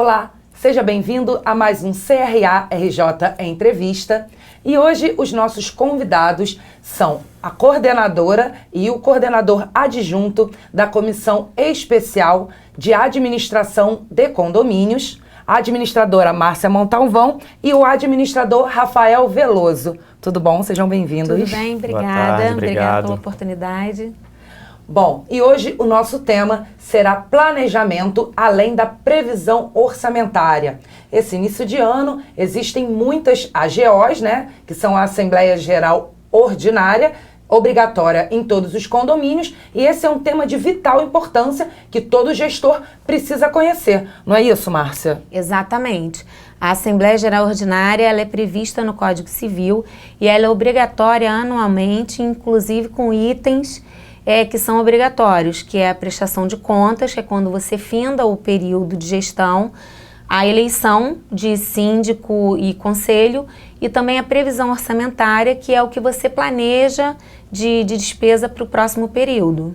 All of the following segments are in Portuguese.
Olá, seja bem-vindo a mais um CRA RJ Entrevista. E hoje os nossos convidados são a coordenadora e o coordenador adjunto da Comissão Especial de Administração de Condomínios, a administradora Márcia Montalvão e o administrador Rafael Veloso. Tudo bom? Sejam bem-vindos. Tudo bem, obrigada. Obrigada pela oportunidade. Bom, e hoje o nosso tema será planejamento além da previsão orçamentária. Esse início de ano existem muitas AGOs, né, que são a Assembleia Geral Ordinária, obrigatória em todos os condomínios, e esse é um tema de vital importância que todo gestor precisa conhecer. Não é isso, Márcia? Exatamente. A Assembleia Geral Ordinária ela é prevista no Código Civil e ela é obrigatória anualmente, inclusive com itens que são obrigatórios, que é a prestação de contas, que é quando você finda o período de gestão, a eleição de síndico e conselho e também a previsão orçamentária, que é o que você planeja de despesa para o próximo período.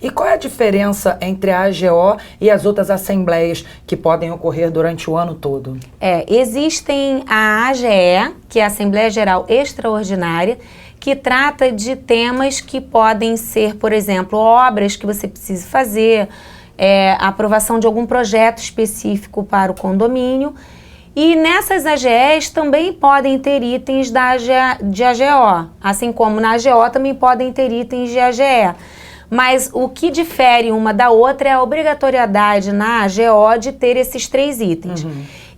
E qual é a diferença entre a AGO e as outras assembleias que podem ocorrer durante o ano todo? Existem a AGE, que é a Assembleia Geral Extraordinária, que trata de temas que podem ser, por exemplo, obras que você precisa fazer, a aprovação de algum projeto específico para o condomínio. E nessas AGEs também podem ter itens de AGO, assim como na AGO também podem ter itens de AGE. Mas o que difere uma da outra é a obrigatoriedade na AGO de ter esses 3 itens.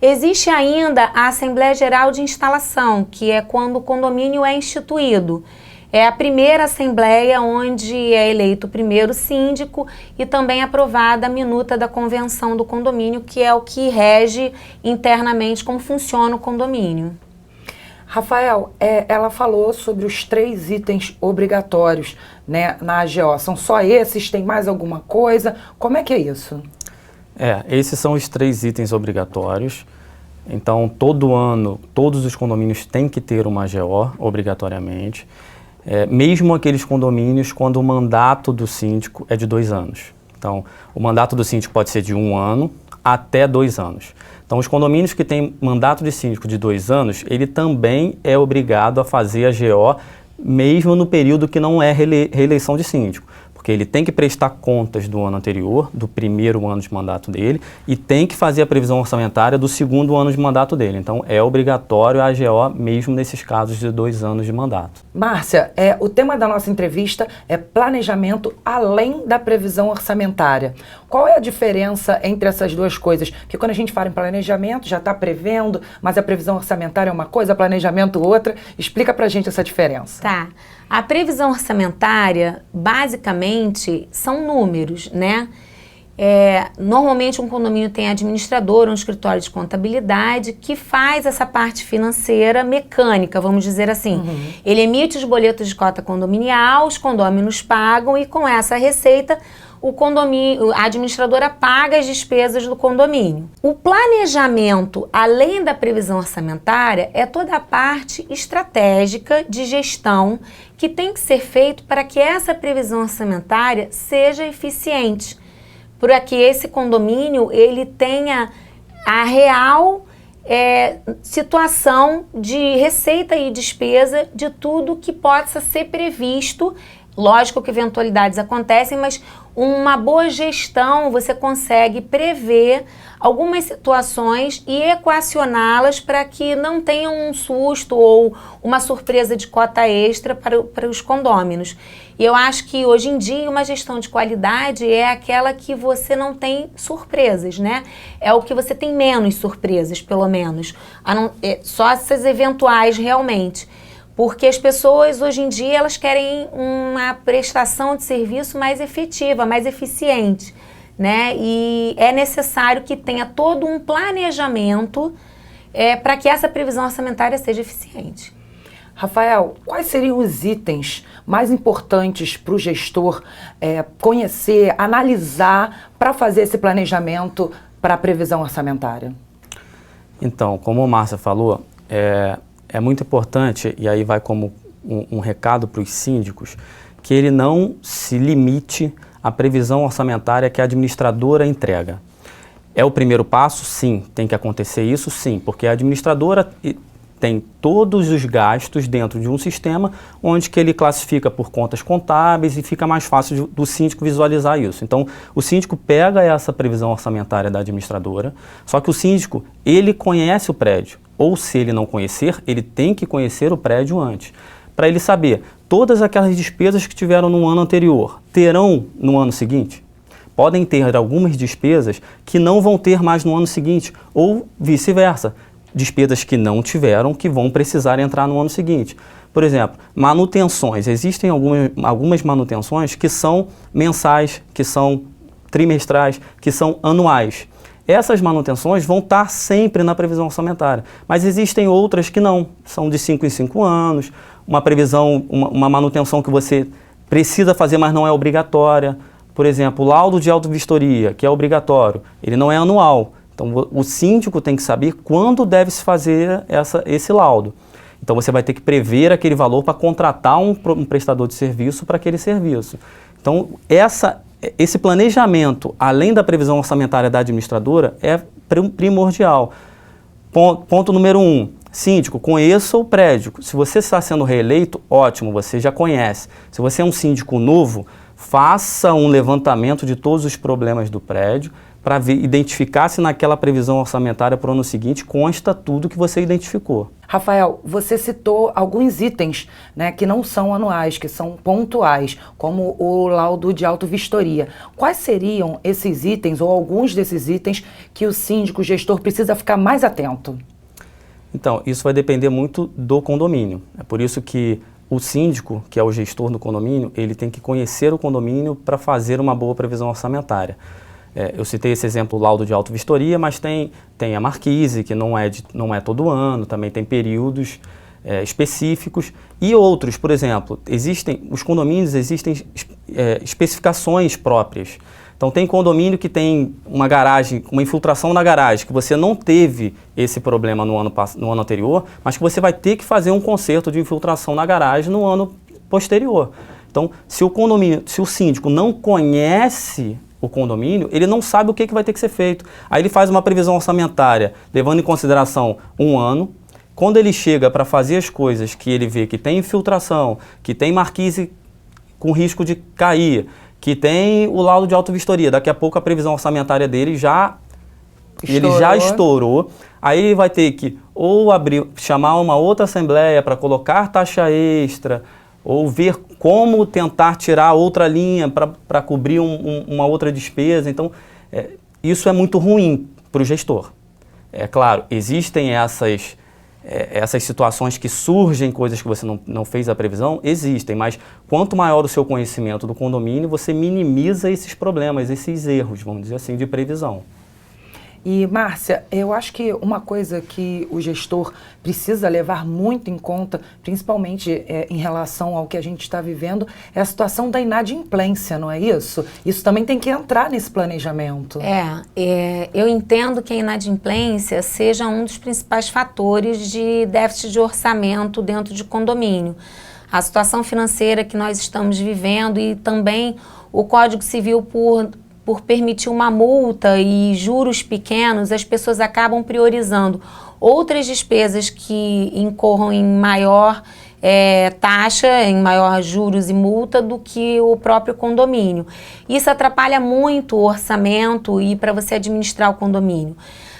Existe ainda a Assembleia Geral de Instalação, que é quando o condomínio é instituído. É a primeira assembleia onde é eleito o primeiro síndico e também aprovada a minuta da convenção do condomínio, que é o que rege internamente como funciona o condomínio. Rafael, ela falou sobre os 3 itens obrigatórios, né, na AGO. São só esses? Tem mais alguma coisa? Como é que é isso? Esses são os 3 itens obrigatórios. Então, todo ano, todos os condomínios têm que ter uma AGO, obrigatoriamente. Mesmo aqueles condomínios quando o mandato do síndico é de 2 anos. Então, o mandato do síndico pode ser de 1 ano até 2 anos. Então, os condomínios que têm mandato de síndico de 2 anos, ele também é obrigado a fazer a AGO, mesmo no período que não é reeleição de síndico. Porque ele tem que prestar contas do ano anterior, do primeiro ano de mandato dele, e tem que fazer a previsão orçamentária do segundo ano de mandato dele. Então, é obrigatório a AGO mesmo nesses casos de 2 anos de mandato. Márcia, o tema da nossa entrevista é planejamento além da previsão orçamentária. Qual é a diferença entre essas duas coisas? Porque quando a gente fala em planejamento, já está prevendo, mas a previsão orçamentária é uma coisa, planejamento outra. Explica pra gente essa diferença. Tá. A previsão orçamentária, basicamente, são números, né? Normalmente um condomínio tem administrador, um escritório de contabilidade que faz essa parte financeira mecânica, vamos dizer assim. Ele emite os boletos de cota condominial, os condôminos pagam e com essa receita a administradora paga as despesas do condomínio. O planejamento, além da previsão orçamentária, é toda a parte estratégica de gestão que tem que ser feito para que essa previsão orçamentária seja eficiente, para que esse condomínio ele tenha a real situação de receita e despesa de tudo que possa ser previsto. Lógico que eventualidades acontecem, mas uma boa gestão você consegue prever algumas situações e equacioná-las para que não tenham um susto ou uma surpresa de cota extra para os condôminos. E eu acho que hoje em dia uma gestão de qualidade é aquela que você não tem surpresas, né? É o que você tem menos surpresas, pelo menos. Só essas eventuais realmente. Porque as pessoas hoje em dia elas querem uma prestação de serviço mais efetiva, mais eficiente, né? E é necessário que tenha todo um planejamento para que essa previsão orçamentária seja eficiente. Rafael, quais seriam os itens mais importantes para o gestor conhecer, analisar para fazer esse planejamento para a previsão orçamentária? Então, como a Márcia falou, é muito importante, e aí vai como um recado para os síndicos, que ele não se limite à previsão orçamentária que a administradora entrega. É o primeiro passo? Sim. Tem que acontecer isso? Sim. Porque a administradora tem todos os gastos dentro de um sistema onde que ele classifica por contas contábeis e fica mais fácil do síndico visualizar isso. Então, o síndico pega essa previsão orçamentária da administradora, só que o síndico, ele conhece o prédio. Ou se ele não conhecer, ele tem que conhecer o prédio antes, para ele saber todas aquelas despesas que tiveram no ano anterior, terão no ano seguinte? Podem ter algumas despesas que não vão ter mais no ano seguinte, ou vice-versa. Despesas que não tiveram, que vão precisar entrar no ano seguinte. Por exemplo, manutenções. Existem algumas manutenções que são mensais, que são trimestrais, que são anuais. Essas manutenções vão estar sempre na previsão orçamentária, mas existem outras que não, são de 5 em 5 anos, uma previsão, uma manutenção que você precisa fazer, mas não é obrigatória. Por exemplo, o laudo de auto-vistoria, que é obrigatório, ele não é anual. Então, o síndico tem que saber quando deve se fazer esse laudo. Então, você vai ter que prever aquele valor para contratar um prestador de serviço para aquele serviço. Então, esse planejamento, além da previsão orçamentária da administradora, é primordial. Ponto número 1. Síndico, conheça o prédio. Se você está sendo reeleito, ótimo, você já conhece. Se você é um síndico novo, faça um levantamento de todos os problemas do prédio, para identificar se naquela previsão orçamentária para o ano seguinte consta tudo que você identificou. Rafael, você citou alguns itens, né, que não são anuais, que são pontuais, como o laudo de auto-vistoria. Quais seriam esses itens ou alguns desses itens que o síndico, o gestor, precisa ficar mais atento? Então, isso vai depender muito do condomínio. É por isso que o síndico, que é o gestor do condomínio, ele tem que conhecer o condomínio para fazer uma boa previsão orçamentária. Eu citei esse exemplo, o laudo de auto-vistoria, mas tem a marquise, que não é todo ano, também tem períodos específicos, e outros, por exemplo, os condomínios existem especificações próprias. Então tem condomínio que tem uma garagem, uma infiltração na garagem, que você não teve esse problema no ano anterior, mas que você vai ter que fazer um conserto de infiltração na garagem no ano posterior. Então, se o síndico não conhece o condomínio, ele não sabe o que vai ter que ser feito. Aí ele faz uma previsão orçamentária, levando em consideração um ano. Quando ele chega para fazer as coisas que ele vê que tem infiltração, que tem marquise com risco de cair, que tem o laudo de auto-vistoria, daqui a pouco a previsão orçamentária dele já estourou. Aí ele vai ter que ou chamar uma outra assembleia para colocar taxa extra, ou ver como tentar tirar outra linha para cobrir uma outra despesa. Então, isso é muito ruim para o gestor. É claro, existem essas situações que surgem, coisas que você não fez a previsão, existem, mas quanto maior o seu conhecimento do condomínio, você minimiza esses problemas, esses erros, vamos dizer assim, de previsão. E, Márcia, eu acho que uma coisa que o gestor precisa levar muito em conta, principalmente em relação ao que a gente está vivendo, é a situação da inadimplência, não é isso? Isso também tem que entrar nesse planejamento. Eu entendo que a inadimplência seja um dos principais fatores de déficit de orçamento dentro de condomínio. A situação financeira que nós estamos vivendo e também o Código Civil por permitir uma multa e juros pequenos, as pessoas acabam priorizando outras despesas que incorram em maior taxa, em maior juros e multa do que o próprio condomínio. Isso atrapalha muito o orçamento e para você administrar o condomínio.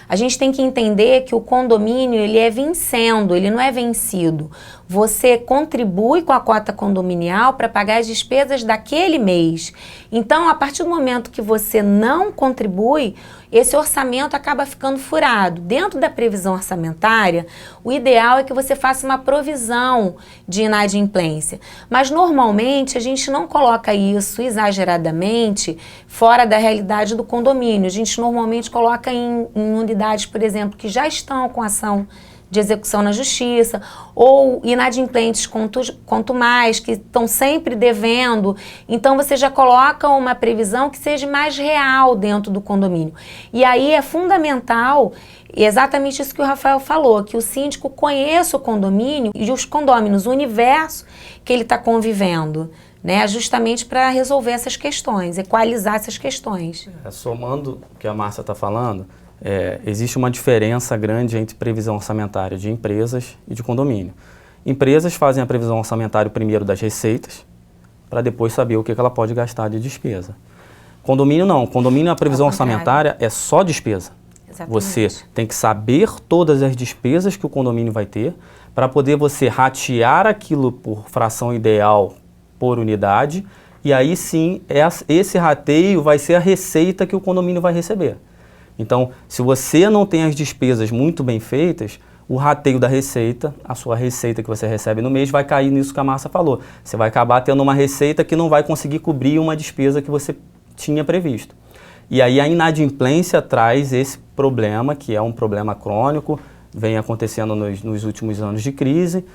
A gente tem que entender que o condomínio, ele é vencendo, ele não é vencido. Você contribui com a cota condominial para pagar as despesas daquele mês. Então, a partir do momento que você não contribui, esse orçamento acaba ficando furado. Dentro da previsão orçamentária, o ideal é que você faça uma provisão de inadimplência. Mas, normalmente, a gente não coloca isso exageradamente fora da realidade do condomínio. A gente normalmente coloca em unidades, por exemplo, que já estão com ação de execução na justiça, ou inadimplentes quanto mais, que estão sempre devendo. Então, você já coloca uma previsão que seja mais real dentro do condomínio. E aí é fundamental, exatamente isso que o Rafael falou, que o síndico conheça o condomínio e os condôminos, o universo que ele está convivendo, né? Justamente para resolver essas questões, equalizar essas questões. Somando o que a Márcia está falando, existe uma diferença grande entre previsão orçamentária de empresas e de condomínio. Empresas fazem a previsão orçamentária primeiro das receitas, para depois saber o que ela pode gastar de despesa. Condomínio não. Condomínio, a previsão orçamentária é só despesa. Exatamente. Você tem que saber todas as despesas que o condomínio vai ter, para poder você ratear aquilo por fração ideal por unidade, e aí sim, esse rateio vai ser a receita que o condomínio vai receber. Então, se você não tem as despesas muito bem feitas, o rateio da receita, a sua receita que você recebe no mês, vai cair nisso que a Márcia falou. Você vai acabar tendo uma receita que não vai conseguir cobrir uma despesa que você tinha previsto. E aí a inadimplência traz esse problema, que é um problema crônico, vem acontecendo nos últimos anos de crise.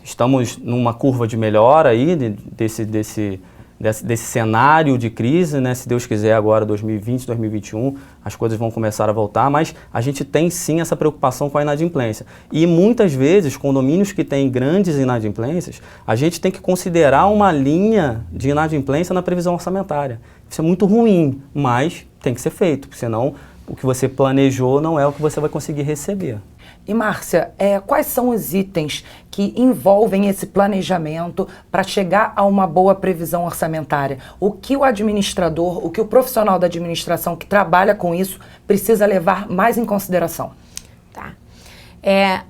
Estamos numa curva de melhora aí desse cenário de crise, né? Se Deus quiser, agora 2020, 2021, as coisas vão começar a voltar, mas a gente tem sim essa preocupação com a inadimplência. E muitas vezes, condomínios que têm grandes inadimplências, a gente tem que considerar uma linha de inadimplência na previsão orçamentária. Isso é muito ruim, mas tem que ser feito, porque senão o que você planejou não é o que você vai conseguir receber. E Márcia, quais são os itens que envolvem esse planejamento para chegar a uma boa previsão orçamentária? O que o administrador, o que o profissional da administração que trabalha com isso precisa levar mais em consideração? Tá.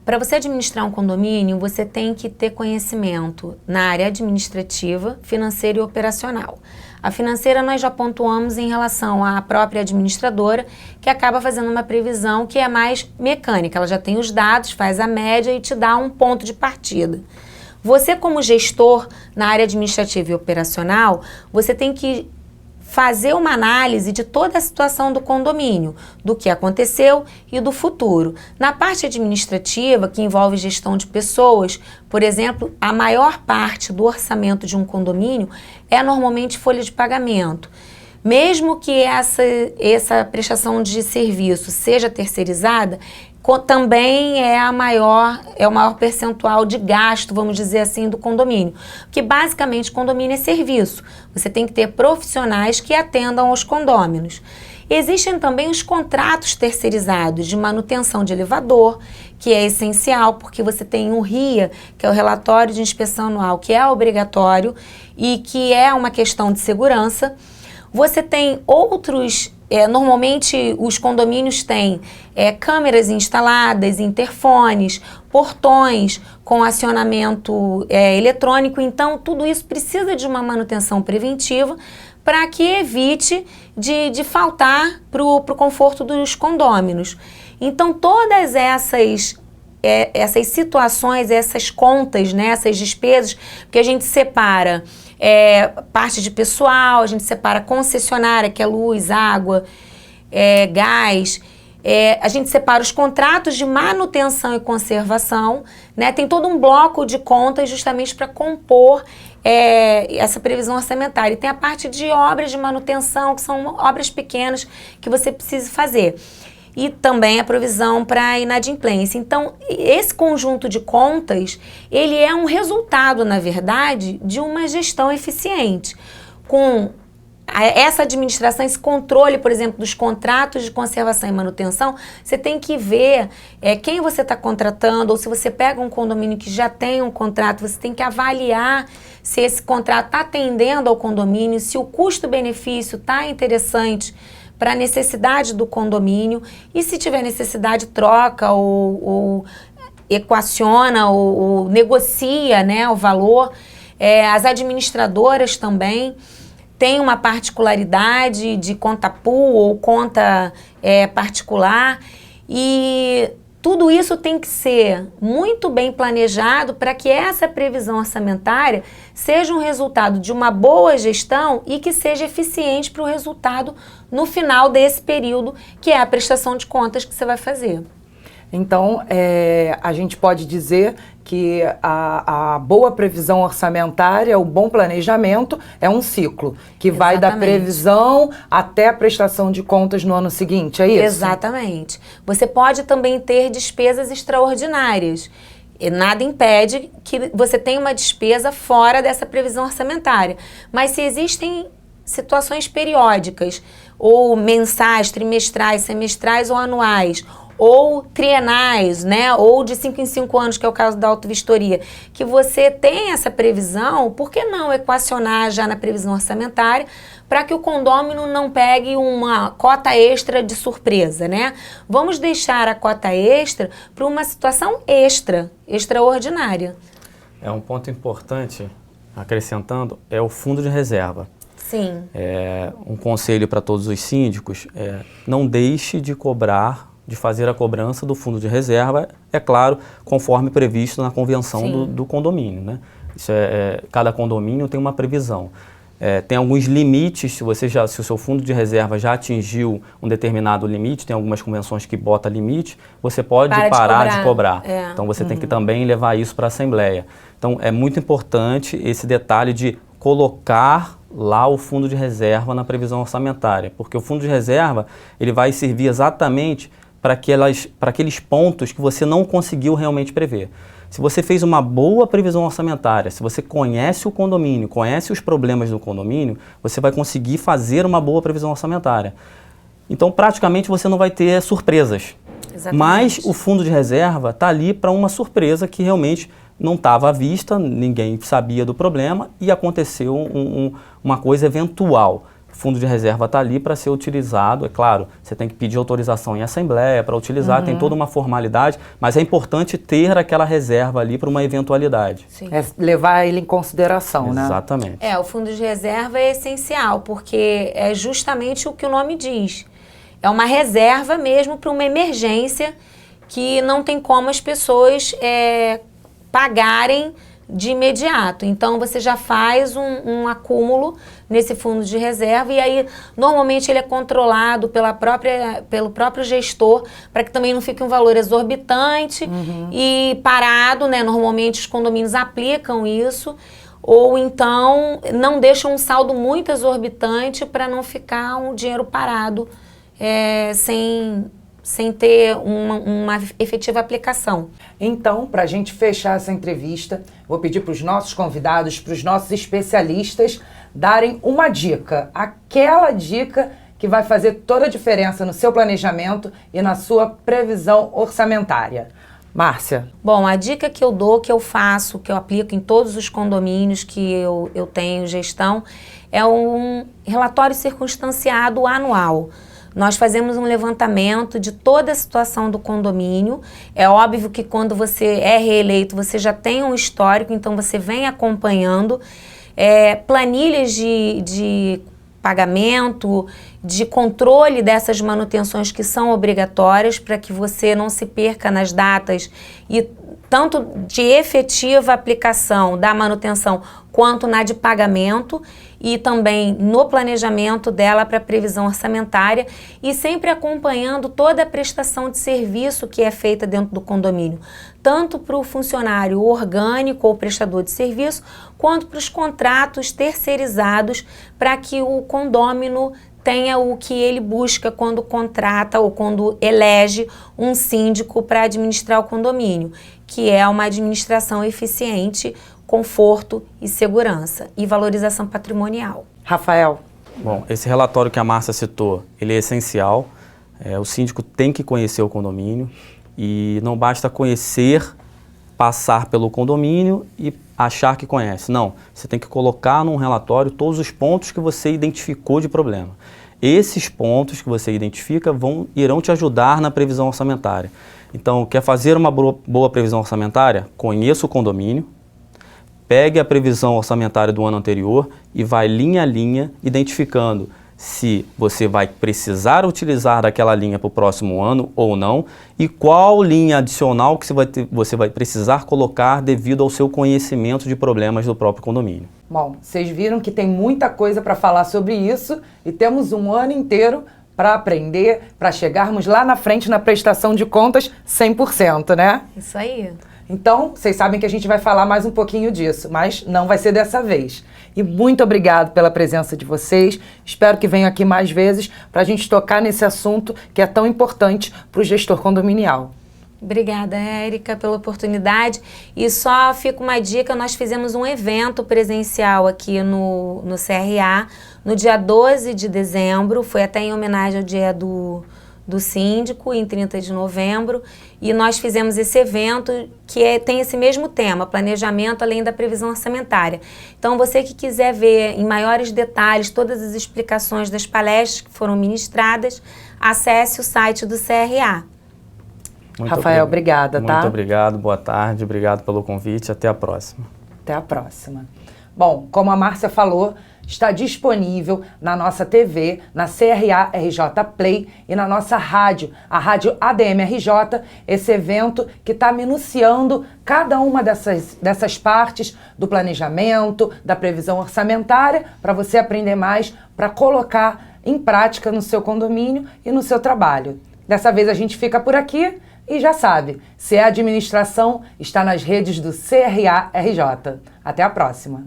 Para você administrar um condomínio, você tem que ter conhecimento na área administrativa, financeira e operacional. A financeira nós já pontuamos em relação à própria administradora, que acaba fazendo uma previsão que é mais mecânica. Ela já tem os dados, faz a média e te dá um ponto de partida. Você, como gestor na área administrativa e operacional, você tem que fazer uma análise de toda a situação do condomínio, do que aconteceu e do futuro. Na parte administrativa, que envolve gestão de pessoas, por exemplo, a maior parte do orçamento de um condomínio é normalmente folha de pagamento. Mesmo que essa prestação de serviço seja terceirizada, também é o maior percentual de gasto, vamos dizer assim, do condomínio. Porque basicamente condomínio é serviço. Você tem que ter profissionais que atendam aos condôminos. Existem também os contratos terceirizados de manutenção de elevador, que é essencial, porque você tem o RIA, que é o relatório de inspeção anual, que é obrigatório e que é uma questão de segurança. Você tem outros, normalmente os condomínios têm câmeras instaladas, interfones, portões com acionamento eletrônico, então tudo isso precisa de uma manutenção preventiva para que evite de faltar para o conforto dos condôminos. Então todas essas situações, essas contas, né, essas despesas, que a gente separa parte de pessoal, a gente separa concessionária, que é luz, água, gás, a gente separa os contratos de manutenção e conservação, né? Tem todo um bloco de contas justamente para compor essa previsão orçamentária. E tem a parte de obras de manutenção, que são obras pequenas que você precisa fazer. E também a provisão para inadimplência. Então, esse conjunto de contas, ele é um resultado, na verdade, de uma gestão eficiente. Com essa administração, esse controle, por exemplo, dos contratos de conservação e manutenção, você tem que ver quem você está contratando, ou se você pega um condomínio que já tem um contrato, você tem que avaliar se esse contrato está atendendo ao condomínio, se o custo-benefício está interessante para a necessidade do condomínio, e se tiver necessidade, troca ou equaciona ou negocia, né, o valor. As administradoras também têm uma particularidade de conta pool ou conta particular, e tudo isso tem que ser muito bem planejado para que essa previsão orçamentária seja um resultado de uma boa gestão e que seja eficiente para o resultado no final desse período, que é a prestação de contas que você vai fazer. Então, a gente pode dizer que a boa previsão orçamentária, o bom planejamento, é um ciclo que vai da previsão até a prestação de contas no ano seguinte, é isso? Exatamente. Você pode também ter despesas extraordinárias. E nada impede que você tenha uma despesa fora dessa previsão orçamentária. Mas se existem situações periódicas, ou mensais, trimestrais, semestrais ou anuais, ou trienais, né, ou de 5 em 5 anos, que é o caso da autovistoria, que você tem essa previsão, por que não equacionar já na previsão orçamentária para que o condômino não pegue uma cota extra de surpresa, né? Vamos deixar a cota extra para uma situação extraordinária. É um ponto importante, acrescentando, é o fundo de reserva. Sim. Um conselho para todos os síndicos não deixe de fazer a cobrança do fundo de reserva, é claro, conforme previsto na convenção do condomínio, né? Cada condomínio tem uma previsão. Tem alguns limites, se o seu fundo de reserva já atingiu um determinado limite, tem algumas convenções que botam limite, você pode parar de cobrar. Então você tem que também levar isso para a Assembleia. Então é muito importante esse detalhe de colocar lá o fundo de reserva na previsão orçamentária, porque o fundo de reserva ele vai servir exatamente para aqueles pontos que você não conseguiu realmente prever. Se você fez uma boa previsão orçamentária, se você conhece o condomínio, conhece os problemas do condomínio, você vai conseguir fazer uma boa previsão orçamentária. Então, praticamente, você não vai ter surpresas. Exatamente. Mas o fundo de reserva está ali para uma surpresa que realmente não estava à vista, ninguém sabia do problema e aconteceu uma coisa eventual. O fundo de reserva está ali para ser utilizado, é claro, você tem que pedir autorização em assembleia para utilizar, tem toda uma formalidade, mas é importante ter aquela reserva ali para uma eventualidade. Sim. Levar ele em consideração, né? Exatamente. O fundo de reserva é essencial, porque é justamente o que o nome diz. É uma reserva mesmo para uma emergência que não tem como as pessoas pagarem de imediato. Então, você já faz um acúmulo nesse fundo de reserva e aí, normalmente, ele é controlado pelo próprio gestor para que também não fique um valor exorbitante e parado, né? Normalmente, os condomínios aplicam isso ou então não deixam um saldo muito exorbitante para não ficar um dinheiro parado sem ter uma efetiva aplicação. Então, para a gente fechar essa entrevista, vou pedir para os nossos convidados, para os nossos especialistas, darem uma dica, aquela dica que vai fazer toda a diferença no seu planejamento e na sua previsão orçamentária. Márcia. Bom, a dica que eu dou, que eu faço, que eu aplico em todos os condomínios que eu tenho gestão, é um relatório circunstanciado anual. Nós fazemos um levantamento de toda a situação do condomínio. É óbvio que quando você é reeleito, você já tem um histórico, então você vem acompanhando. Planilhas de pagamento, de controle dessas manutenções que são obrigatórias para que você não se perca nas datas e tanto de efetiva aplicação da manutenção quanto na de pagamento e também no planejamento dela para previsão orçamentária e sempre acompanhando toda a prestação de serviço que é feita dentro do condomínio, tanto para o funcionário orgânico ou prestador de serviço, quanto para os contratos terceirizados para que o condômino tenha o que ele busca quando contrata ou quando elege um síndico para administrar o condomínio, que é uma administração eficiente, conforto e segurança e valorização patrimonial. Rafael. Bom, esse relatório que a Márcia citou, ele é essencial. O síndico tem que conhecer o condomínio e não basta conhecer, passar pelo condomínio e achar que conhece. Não, você tem que colocar num relatório todos os pontos que você identificou de problema. Esses pontos que você identifica irão te ajudar na previsão orçamentária. Então, quer fazer uma boa previsão orçamentária? Conheça o condomínio, pegue a previsão orçamentária do ano anterior e vai linha a linha identificando se você vai precisar utilizar daquela linha para o próximo ano ou não e qual linha adicional que você vai precisar colocar devido ao seu conhecimento de problemas do próprio condomínio. Bom, vocês viram que tem muita coisa para falar sobre isso e temos um ano inteiro para aprender, para chegarmos lá na frente na prestação de contas 100%, né? Isso aí. Então, vocês sabem que a gente vai falar mais um pouquinho disso, mas não vai ser dessa vez. E muito obrigado pela presença de vocês. Espero que venham aqui mais vezes para a gente tocar nesse assunto que é tão importante para o gestor condominial. Obrigada, Érica, pela oportunidade. E só fica uma dica, nós fizemos um evento presencial aqui no CRA, no dia 12 de dezembro, foi até em homenagem ao dia do síndico, em 30 de novembro, e nós fizemos esse evento que tem esse mesmo tema, planejamento além da previsão orçamentária. Então, você que quiser ver em maiores detalhes todas as explicações das palestras que foram ministradas, acesse o site do CRA. Muito Rafael, obrigada, tá? Muito obrigado, boa tarde, obrigado pelo convite, até a próxima. Até a próxima. Bom, como a Márcia falou, está disponível na nossa TV, na CRA RJ Play e na nossa rádio, a Rádio ADM RJ, esse evento que está minuciando cada uma dessas partes do planejamento, da previsão orçamentária, para você aprender mais, para colocar em prática no seu condomínio e no seu trabalho. Dessa vez a gente fica por aqui. E já sabe, se é administração, está nas redes do CRA RJ. Até a próxima!